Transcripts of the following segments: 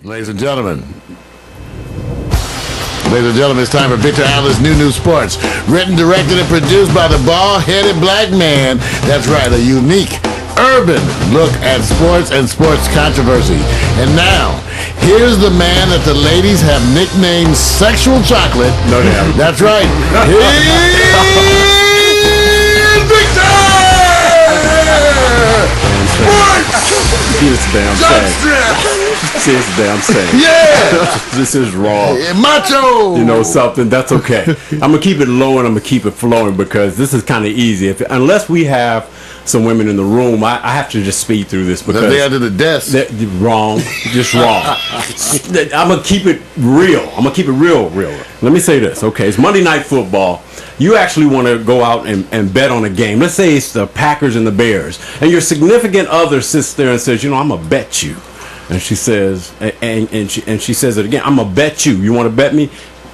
Ladies and gentlemen, it's time for Victor Allen's New Sports. Written, directed, and produced by the bald-headed black man. That's right, a unique, urban look at sports and sports controversy. And now, here's the man that the ladies have nicknamed Sexual Chocolate. No, they haven't. That's right. Here's Victor! See this damn thing. See this damn thing. Yeah! This is raw. Macho! You know something? That's okay. I'm going to keep it low and I'm going to keep it flowing because this is kind of easy. Unless we have some women in the room, I have to just speed through this because they're under the desk. Wrong. Just wrong. I'm going to keep it real. I'm going to keep it real. Let me say this. Okay, it's Monday Night Football. You actually want to go out and bet on a game. Let's say it's the Packers and the Bears. And your significant other sits there and says, I'm going to bet you. And she says, and she says it again, I'm going to bet you. You want to bet me?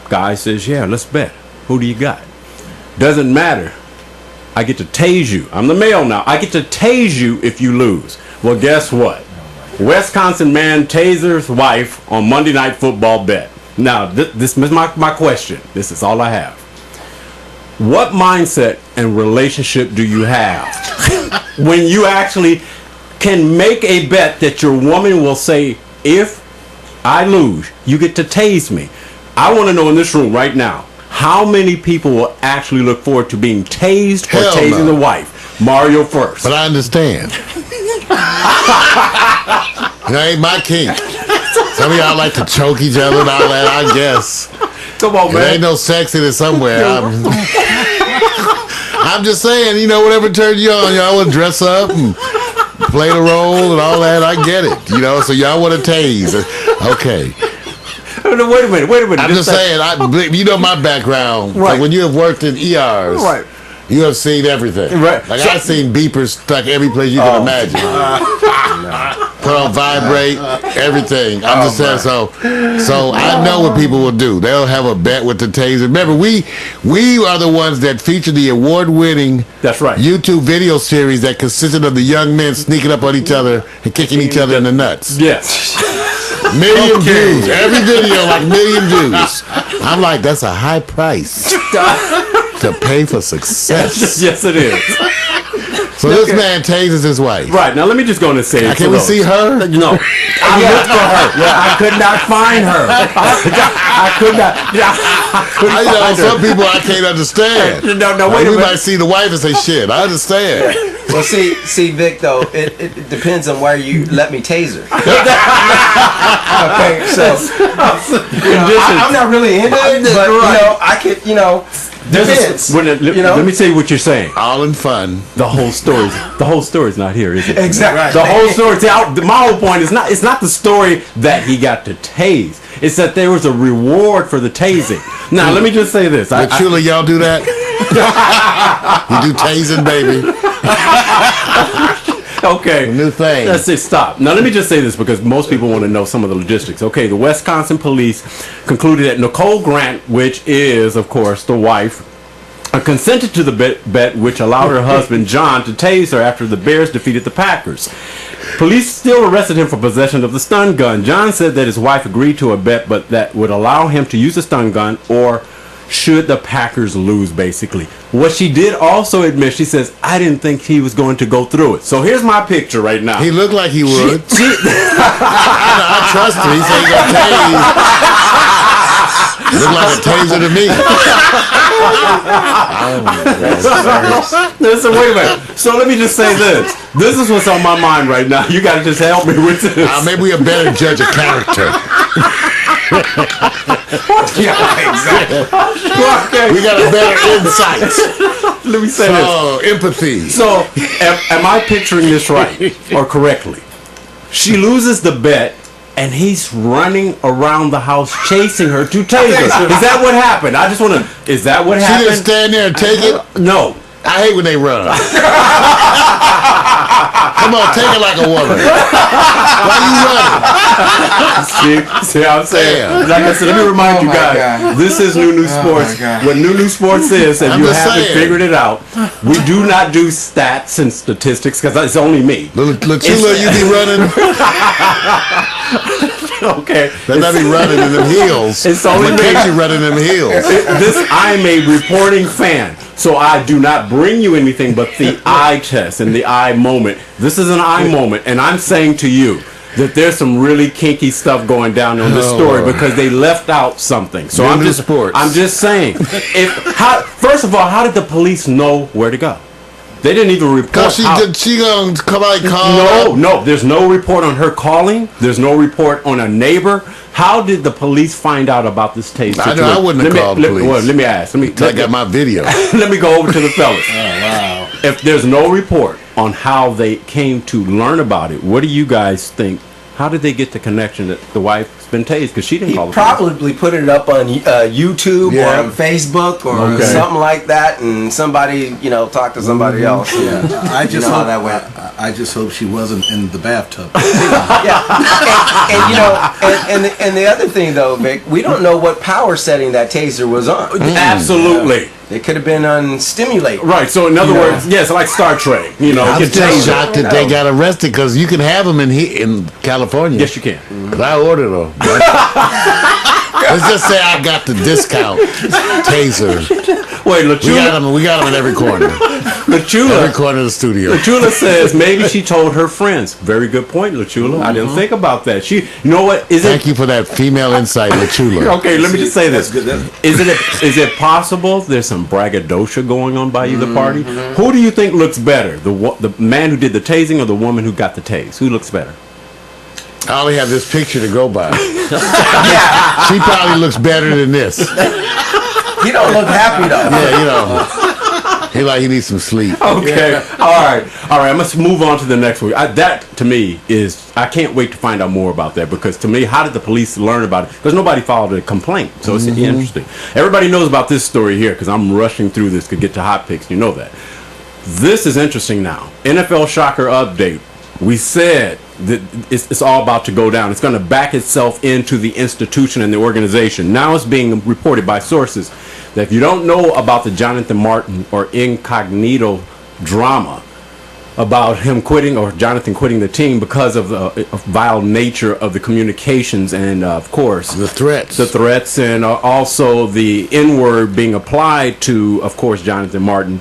Guy says, yeah, let's bet. Who do you got? Doesn't matter. I get to tase you. I'm the male now. I get to tase you if you lose. Well, guess what? Wisconsin man tasers wife on Monday Night Football bet. Now, this is my question. This is all I have. What mindset and relationship do you have when you actually can make a bet that your woman will say, if I lose, you get to tase me? I want to know in this room right now, how many people will actually look forward to being tased or tasing the wife? Mario first. But I understand. That ain't my kink. Some of y'all like to choke each other and all that, I guess. Come on, man. There ain't no sex in it somewhere. I'm just saying, whatever turned you on, y'all want to dress up and play the role and all that. I get it, so y'all want to tase. Okay. Wait a minute. I'm just saying, my background. Right. Like when you have worked in ERs, right. You have seen everything. Right. Like I've seen beepers stuck every place you can imagine. Put on vibrate, everything. I'm just saying, so I know what people will do. They'll have a bet with the taser. Remember, we are the ones that feature the award-winning That's right. YouTube video series that consisted of the young men sneaking up on each other and kicking each other in the nuts. Yes. Million views. Every video, like million views. I'm like, that's a high price to pay for success. Yes, it is. So this man tases his wife. Right. Now, let me just go and say it. Can we see her? No. I looked for her. Yeah. I could not find her. I could not. Some people I can't understand. No, wait a minute. We might see the wife and say, shit, I understand. Well, see, Vic, though, it depends on where you let me taser. Okay, so I'm not really into it, but I could, depends. Let me tell you what you're saying. All in fun. The whole story's not here, is it? Exactly. The whole story. My whole point is it's not the story that he got to tase. It's that there was a reward for the tasing. Now, let me just say this. But truly, y'all do that? You do tasing, baby. Okay. New thing. That's it. Stop. Now, let me just say this because most people want to know some of the logistics. Okay, the Wisconsin police concluded that Nicole Grant, which is, of course, the wife, consented to the bet which allowed her husband, John, to tase her after the Bears defeated the Packers. Police still arrested him for possession of the stun gun. John said that his wife agreed to a bet, but that would allow him to use the stun gun or should the Packers lose, basically. What she did also admit, she says, I didn't think he was going to go through it. So here's my picture right now. He looked like he would. I trust him. He said he's going to tase. Looked like a taser to me. Listen, wait a minute. So let me just say this. This is what's on my mind right now. You got to just help me with this. Maybe we are better judge of character. Yeah, exactly. Okay. We got a better insight. Let me say this. Empathy. So, am I picturing this right or correctly? She loses the bet, and he's running around the house chasing her to tase her. Is that what happened? I just want to. Is that what happened? She didn't stand there and take it? No. I hate when they run. Come on, take it like a woman. Why you running? See what I'm saying? Damn. Like I said, let me remind you guys, this is New Sports. What New Sports is, and you haven't figured it out, we do not do stats and statistics because it's only me. Lachula, you be running? Okay. Let that be running in them heels. It's only Casey running in them heels. I'm a reporting fan, so I do not bring you anything but the eye test and the eye moment. This is an eye moment, and I'm saying to you that there's some really kinky stuff going down on this story because they left out something. So I'm just saying. First of all, how did the police know where to go? They didn't even report. She gonna come out and call? No. There's no report on her calling. There's no report on a neighbor. How did the police find out about this taste? I wouldn't have called the police. Well, let me ask. I got my video. Let me go over to the fellas. Oh, wow. If there's no report on how they came to learn about it, what do you guys think? How did they get the connection that the wife's been tased? Because she didn't call the police. Probably put it up on YouTube or on Facebook or something like that, and somebody, talk to somebody else. Yeah, I just hope that went. I just hope she wasn't in the bathtub. And the other thing though, Vic, we don't know what power setting that taser was on. Absolutely. Yeah. It could have been on stimulate. Right. So in other words, yes, like Star Trek. I'm just shocked that they got arrested because you can have them in California. Yes, you can. I ordered them. Let's just say I got the discount taser. Wait, Lachula. We got them in every corner. Every corner of the studio. Lachula says maybe she told her friends. Very good point, Lachula. I didn't think about that. You know what? Thank you for that female insight, Lachula. Okay, let me just say this. Is it possible there's some braggadocio going on by either party? Who do you think looks better? The man who did the tasing or the woman who got the tase? Who looks better? I only have this picture to go by. She probably looks better than this. He don't look happy though. Yeah, he needs some sleep. Okay. Yeah. All right. I must move on to the next one. That to me is, I can't wait to find out more about that, because to me, how did the police learn about it? Because nobody filed a complaint, so it's interesting. Everybody knows about this story here because I'm rushing through this to get to hot picks. You know that. This is interesting now. NFL Shocker update. We said that it's all about to go down. It's going to back itself into the institution and the organization. Now it's being reported by sources that if you don't know about the Jonathan Martin or incognito drama about him quitting, or Jonathan quitting the team because of the vile nature of the communications and, of course, the threats and also the N-word being applied to, of course, Jonathan Martin.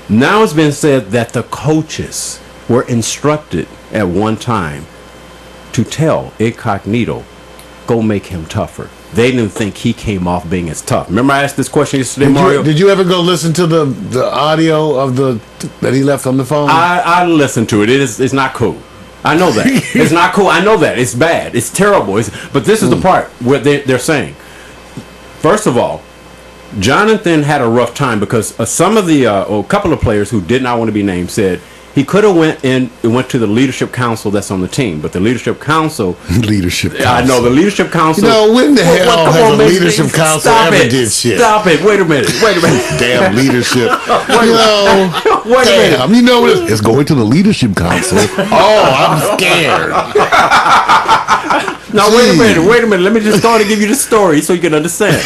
Now it's been said that the coaches were instructed at one time to tell Incognito, go make him tougher. They didn't think he came off being as tough. Remember I asked this question yesterday, Mario? Did you ever go listen to the audio of that he left on the phone? I listened to it. It's not cool. I know that. It's not cool. I know that. It's bad. It's terrible. But this is the part where they're saying, first of all, Jonathan had a rough time because some of a couple of players who did not want to be named said he could have went to the leadership council that's on the team, but the leadership council. I know the leadership council. When the hell has a leadership council ever did shit? Stop it! Wait a minute! Damn leadership! Wait a minute! It's going to the leadership council. Oh, I'm scared. Now wait a minute! Let me just start to give you the story so you can understand.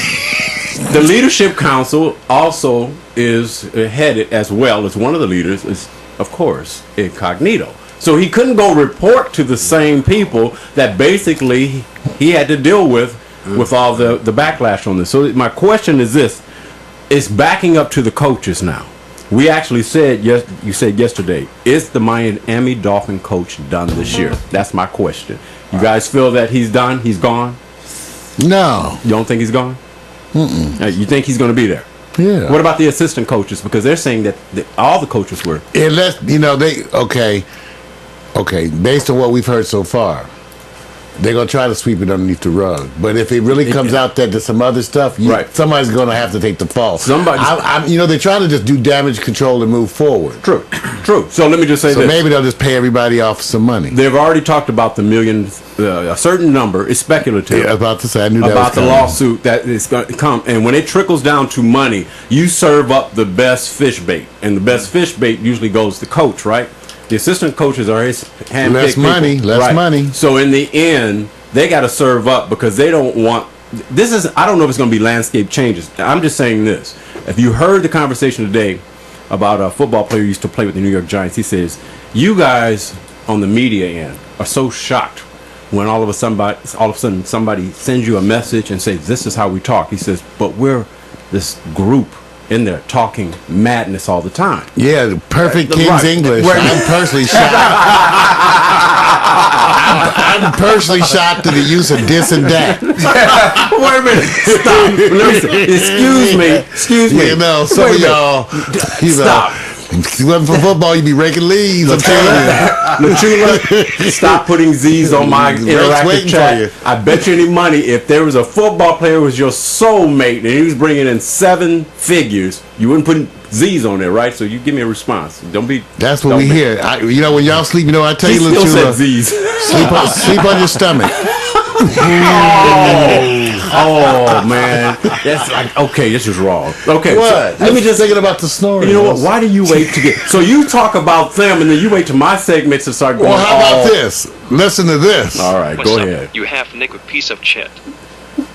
The leadership council also is headed, as well as one of the leaders is, of course, Incognito. So he couldn't go report to the same people that basically he had to deal with all the backlash on this. So my question is this. It's backing up to the coaches now. We actually said, you said yesterday, is the Miami Dolphin coach done this year? That's my question. You guys feel that he's done? He's gone? No. You don't think he's gone? You think he's going to be there? Yeah. What about the assistant coaches? Because they're saying that all the coaches were. Unless, okay, based on what we've heard so far, they're going to try to sweep it underneath the rug. But if it really comes out that there's some other stuff, somebody's going to have to take the fall. They're trying to just do damage control and move forward. True. So let me just say this. So maybe they'll just pay everybody off some money. They've already talked about the million, a certain number. It's speculative. Yeah, about to say, I knew that about the lawsuit that is going to come. And when it trickles down to money, you serve up the best fish bait. And the best fish bait usually goes to coach, right? The assistant coaches are his handpicked less money. So in the end, they got to serve up because they don't want. I don't know if it's going to be landscape changes. I'm just saying this. If you heard the conversation today about a football player who used to play with the New York Giants, he says, you guys on the media end are so shocked when all of a sudden somebody sends you a message and says, "This is how we talk." He says, "But we're this group in there talking madness all the time." Yeah, the perfect King's Right. English. I'm personally shocked. I'm personally shocked at the use of this and that. Wait a minute. Stop. Excuse me. You know, some of y'all, Stop. If it wasn't for football, you'd be raking leaves. I'm telling you. Lachula, stop putting Z's on my interactive waiting for chat. you. I bet you any money if there was a football player who was your soulmate and he was bringing in 7 figures, you wouldn't put Z's on there, right? So you give me a response. Don't be. That's what we hear. You know, when y'all sleep, you know, I tell He you, still said Lachula, Z's. sleep on your stomach. Oh man, that's like okay. This is wrong. Okay, What? So let me just. thinking about the snoring. You know what? Why do you wait to get? So you talk about them, and then you wait to my segments to start going. Well, how about this? Listen to this. All right, What's go up, ahead. you half-naked piece of shit.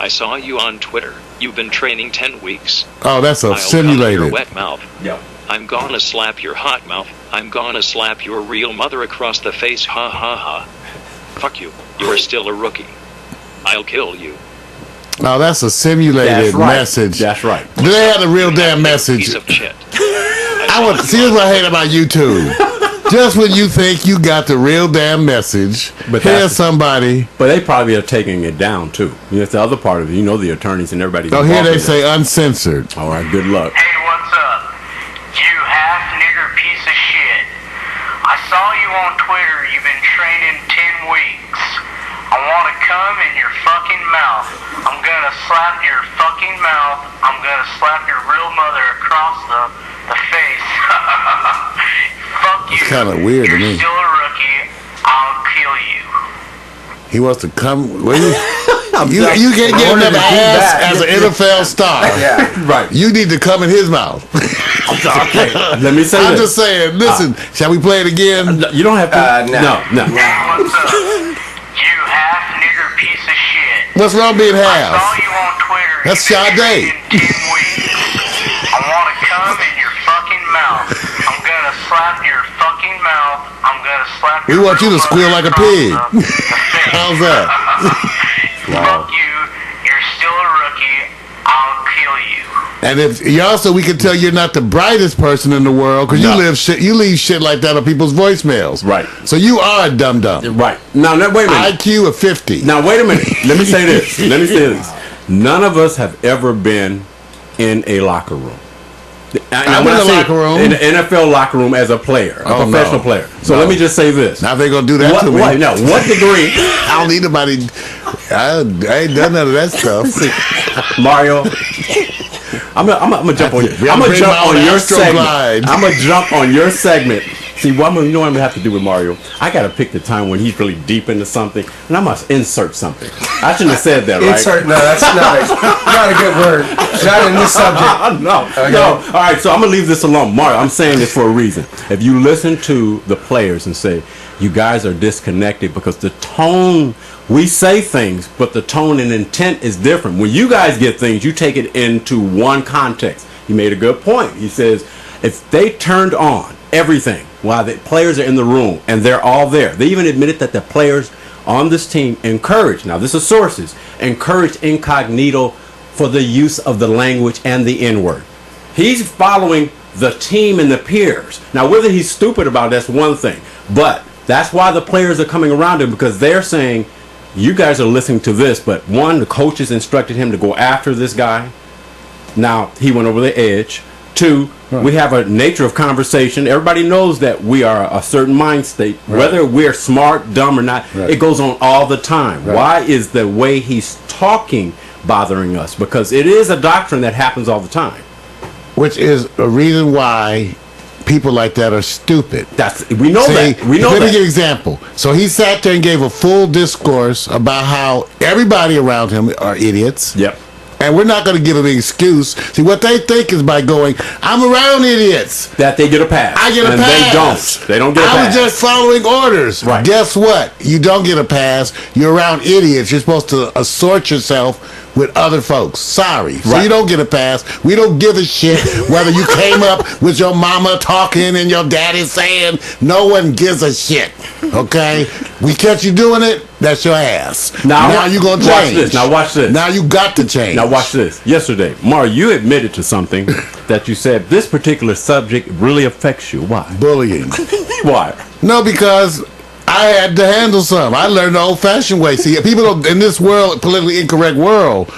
I saw you on Twitter. You've been training 10 weeks. Oh, that's a I'll come to your simulated. wet mouth. Yeah. I'm gonna slap your hot mouth. I'm gonna slap your real mother across the face. Ha ha ha. Fuck you. You are still a rookie. I'll kill you. No, that's a simulated That's right. message. That's right. Do they have the real damn Half-naked message? Piece of shit. I would see what I hate about YouTube. Just when you think you got the real damn message, But here's that's- somebody. But they probably are taking it down too. You know, that's the other part of it. You know, the attorneys and everybody. Oh, here involved they in say it. uncensored. All right. Good luck. Hey, what's up? You half-nigger piece of shit. I saw you on Twitter. You've been training 10 weeks. I want to come in your fucking mouth. I'm gonna slap your fucking mouth. I'm gonna slap your real mother across the face. Fuck you. It's kinda weird to You're me. still a rookie. I'll kill you. He wants to come. Well, you can't I get wanted enough to do ass that. as an NFL star. Yeah. Right. You need to come in his mouth. Okay. Let me say I'm this. just saying. Listen, shall we play it again? No, you don't have to. No. No. Hey, what's up? You half-nigger piece of shit. What's wrong being I saw half? you on Twitter. That's You've been Sade. training 10 weeks. I want to come in your fucking mouth. I'm gonna slap your fucking mouth. I'm gonna slap We your want you to real squeal mother like a across pig. the face. How's that? Fuck you. You're still a rookie. I'll kill you. And if you also, we can tell you're not the brightest person in the world because No. you leave shit like that on people's voicemails. Right. So you are a dum dum. Right. Now, wait a minute. IQ of 50. Now, wait a minute. Let me say this. None of us have ever been in a locker room. I've been in a locker room. In the NFL locker room as a player, a Oh, professional no. player. So No. let me just say this. Now they're gonna do that to me. What degree, I don't need nobody. I ain't done none of that stuff. Mario? I'm gonna jump on you. We I'm gotta gonna bring jump my own on your Astro segment. Glide. I'm gonna jump on your segment. See, you know what I'm gonna have to do with Mario? I gotta pick the time when he's really deep into something, and I must insert something. I shouldn't have said that, right? Insert. No, that's not a good word. Not in this subject. No. Okay. No. All right, so I'm going to leave this alone. Mario, I'm saying this for a reason. If you listen to the players and say, you guys are disconnected because the tone, we say things, but the tone and intent is different. When you guys get things, you take it into one context. He made a good point. He says, if they turned on everything while the players are in the room and they're all there, they even admitted that the players on this team encouraged, now this is sources, encouraged incognito for the use of the language and the N-word. He's following the team and the peers. Now, whether he's stupid about that's one thing, but that's why the players are coming around him, because they're saying, you guys are listening to this, but one, the coaches instructed him to go after this guy. Now, he went over the edge. Two, we have a nature of conversation. Everybody knows that we are a certain mind state. Whether we're smart, dumb, or not, it goes on all the time. Why is the way he's talking bothering us? Because it is a doctrine that happens all the time. Which is a reason why people like that are stupid. We know that. We know let me that. give you an example. So he sat there and gave a full discourse about how everybody around him are idiots. Yep. And we're not going to give them an excuse. See, what they think is by going, I'm around idiots. That they get a pass. I get a and pass. They don't get a I pass. was just following orders. Right. Guess what? You don't get a pass. You're around idiots. You're supposed to assort yourself with other folks. Sorry. So you don't get a pass. We don't give a shit whether you came up with your mama talking and your daddy saying. No one gives a shit. Okay? We catch you doing it, that's your ass. Now you gonna change. Watch this. Now watch this. Now you got to change. Now watch this. Yesterday, Mario, you admitted to something that you said this particular subject really affects you. Why? Bullying. Why? No, because I had to handle some. I learned the old-fashioned way. See, people don't, in this world, politically incorrect world,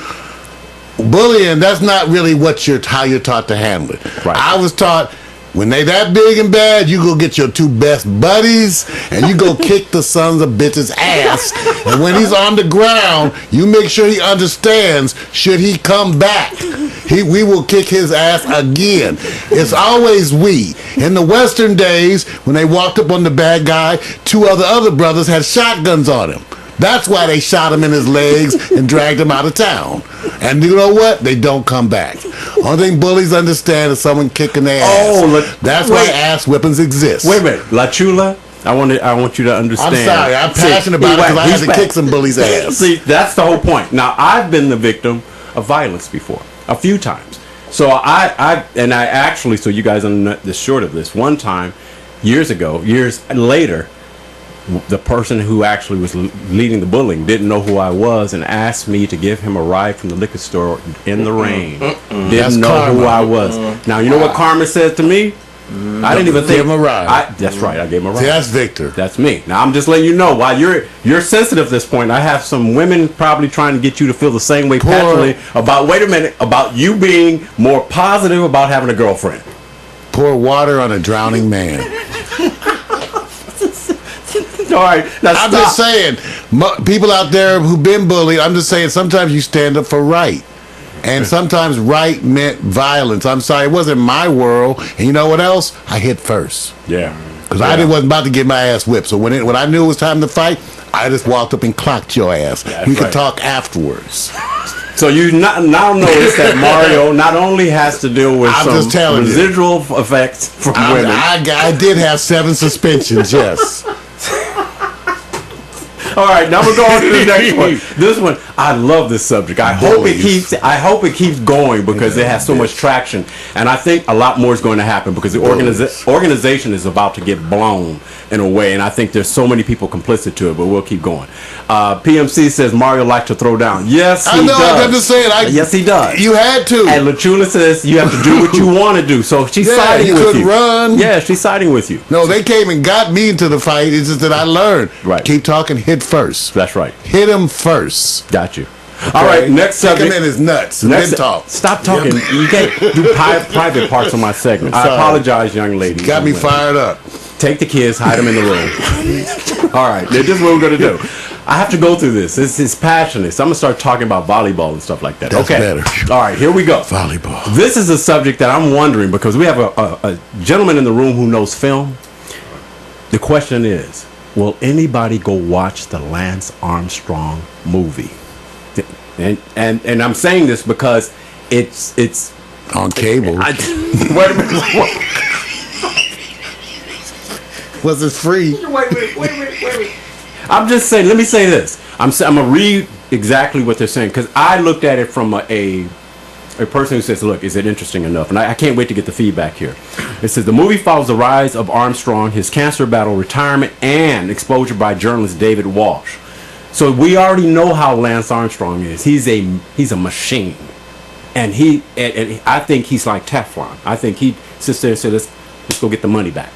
bullying, that's not really how you're taught to handle it. Right. I was taught, when they that big and bad, you go get your two best buddies and you go kick the sons of bitches' ass. And when he's on the ground, you make sure he understands, should he come back, we will kick his ass again. It's always we. In the Western days, when they walked up on the bad guy, two other brothers had shotguns on him. That's why they shot him in his legs and dragged him out of town. And you know what? They don't come back. Only thing bullies understand is someone kicking their ass. That's why ass whippings exist. Wait a minute. La Chula, I want you to understand. I'm sorry. I'm passionate about it because I had to kick some bullies' ass. See, that's the whole point. Now, I've been the victim of violence before, a few times. So I actually, so you guys are the short of this, one time, years later, the person who actually was leading the bullying didn't know who I was and asked me to give him a ride from the liquor store in the rain. Didn't know who I was. Now, you know what karma said to me? I didn't even think. Give him a ride. That's right. I gave him a ride. See, that's Victor. That's me. Now, I'm just letting you know, while you're sensitive at this point, I have some women probably trying to get you to feel the same way passionately about you being more positive about having a girlfriend. Pour water on a drowning man. All right, I'm just saying, people out there who've been bullied, I'm just saying, sometimes you stand up for right. And sometimes right meant violence. I'm sorry, it wasn't my world. And you know what else? I hit first. Yeah. Because I wasn't about to get my ass whipped. So when I knew it was time to fight, I just walked up and clocked your ass. We could talk afterwards. So you now notice that Mario not only has to deal with some residual effects from women. I did have 7 suspensions, yes. All right, now we're going to the next one. This one, I love this subject. I hope it keeps going because it has so much traction, and I think a lot more is going to happen because the organization is about to get blown in a way, and I think there's so many people complicit to it. But we'll keep going. PMC says Mario likes to throw down. Yes, he does. I'm just saying. Yes, he does. You had to. And LaChula says you have to do what you want to do. So she's siding with you. Run. Yeah, she's siding with you. No, they came and got me into the fight. It's just that I learned. Right. Keep talking. Hit first. That's right. Hit him first. Got you. Okay. All right, next subject. Kick him in his nuts. Then talk. Stop talking. You can't do private parts of my segment. I apologize, young ladies. Got me fired up. Take the kids, hide them in the room. All right, this is what we're going to do. I have to go through this. This is passionate. So I'm going to start talking about volleyball and stuff like that. That's better. All right, here we go. Volleyball. This is a subject that I'm wondering because we have a gentleman in the room who knows film. The question is, will anybody go watch the Lance Armstrong movie? And I'm saying this because it's on cable. Wait a minute. Was it free? Wait. I'm just saying. Let me say this. I'm gonna read exactly what they're saying because I looked at it from a person who says, "Look, is it interesting enough?" And I can't wait to get the feedback here. It says the movie follows the rise of Armstrong, his cancer battle, retirement, and exposure by journalist David Walsh. So we already know how Lance Armstrong is. He's a machine, and I think he's like Teflon. I think he sits there and says, "Let's go get the money back."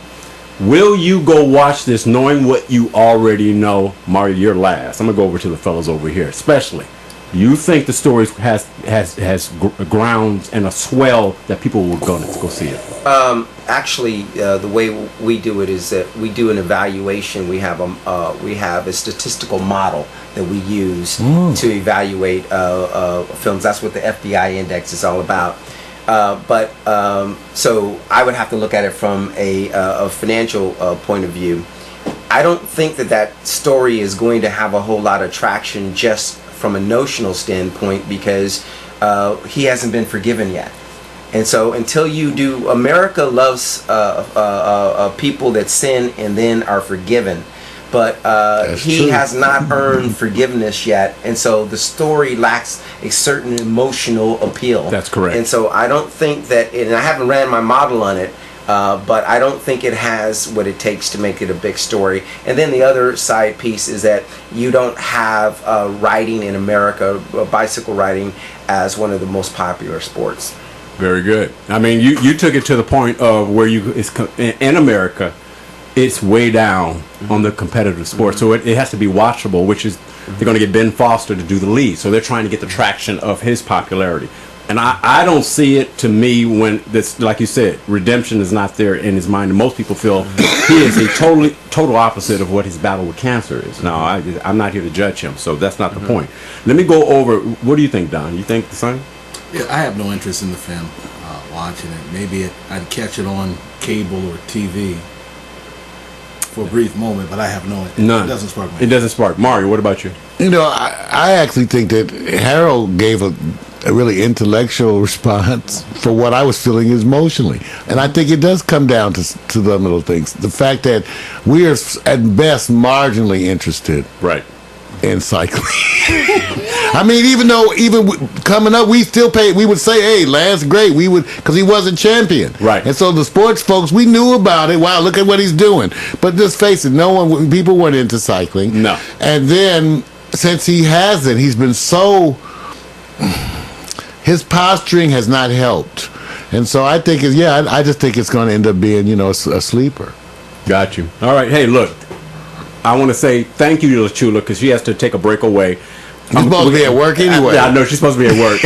Will you go watch this knowing what you already know? Mario, you're last. I'm gonna go over to the fellas over here, especially. You think the story has grounds and a swell that people will go see it? Actually, the way we do it is that we do an evaluation. We have a statistical model that we use to evaluate films. That's what the FDI index is all about. So I would have to look at it from a financial point of view. I don't think that story is going to have a whole lot of traction just from a notional standpoint because he hasn't been forgiven yet. And so until you do, America loves people that sin and then are forgiven. but he true. has not earned forgiveness yet, and so the story lacks a certain emotional appeal. That's correct. And so I don't think that, and I haven't ran my model on it, but I don't think it has what it takes to make it a big story. And then the other side piece is that you don't have riding in America, bicycle riding, as one of the most popular sports. Very good. I mean, you took it to the point of where in America, it's way down on the competitive sport. So it has to be watchable, which is they're going to get Ben Foster to do the lead. So they're trying to get the traction of his popularity. And I don't see it, to me, when this, like you said, redemption is not there in his mind. And most people feel he is a total opposite of what his battle with cancer is. Now, I'm not here to judge him, so that's not the point. Let me go over, what do you think, Don? You think the same? Yeah, I have no interest in the film, watching it. Maybe I'd catch it on cable or TV for a brief moment, but I have no interest. None. It doesn't spark my It doesn't spark. Mario, what about you? You know, I actually think that Harold gave a really intellectual response for what I was feeling emotionally. And I think it does come down to the little things. The fact that we are, at best, marginally interested Right. in cycling. I mean, even coming up, we still paid. We would say, "Hey, Lance, great." We would, because he wasn't champion, Right. And so the sports folks, we knew about it. Wow, look at what he's doing. But just face it, people weren't into cycling. No. And then since he hasn't, he's been so. His posturing has not helped, and so I think I just think it's going to end up being a sleeper. Got you. All right. Hey, look, I want to say thank you to Chula because she has to take a break away. You're supposed to be at work anyway. Yeah, I know she's supposed to be at work.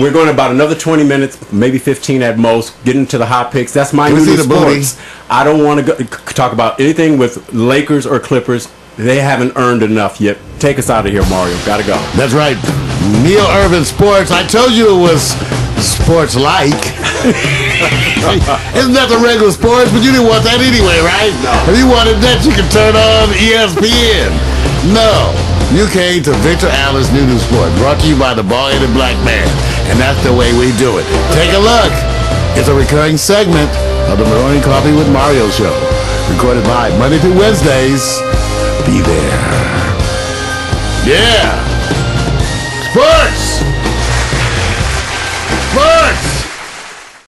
We're going about another 20 minutes, maybe 15 at most, getting to the hot picks. That's my Can we new see the booty? sports. I don't want to talk about anything with Lakers or Clippers. They haven't earned enough yet. Take us out of here, Mario. Gotta go. That's right. Neil Irvin Sports. I told you it was sports-like. Isn't that the regular sports? But you didn't want that anyway, right? No. If you wanted that, you could turn on ESPN. No. You came to Victor Allen's New Sport, brought to you by the Bald-Headed Black Man. And that's the way we do it. Take a look. It's a recurring segment of the Maroon Coffee with Mario show. Recorded live Monday through Wednesdays. Be there. Yeah. Sports! Sports!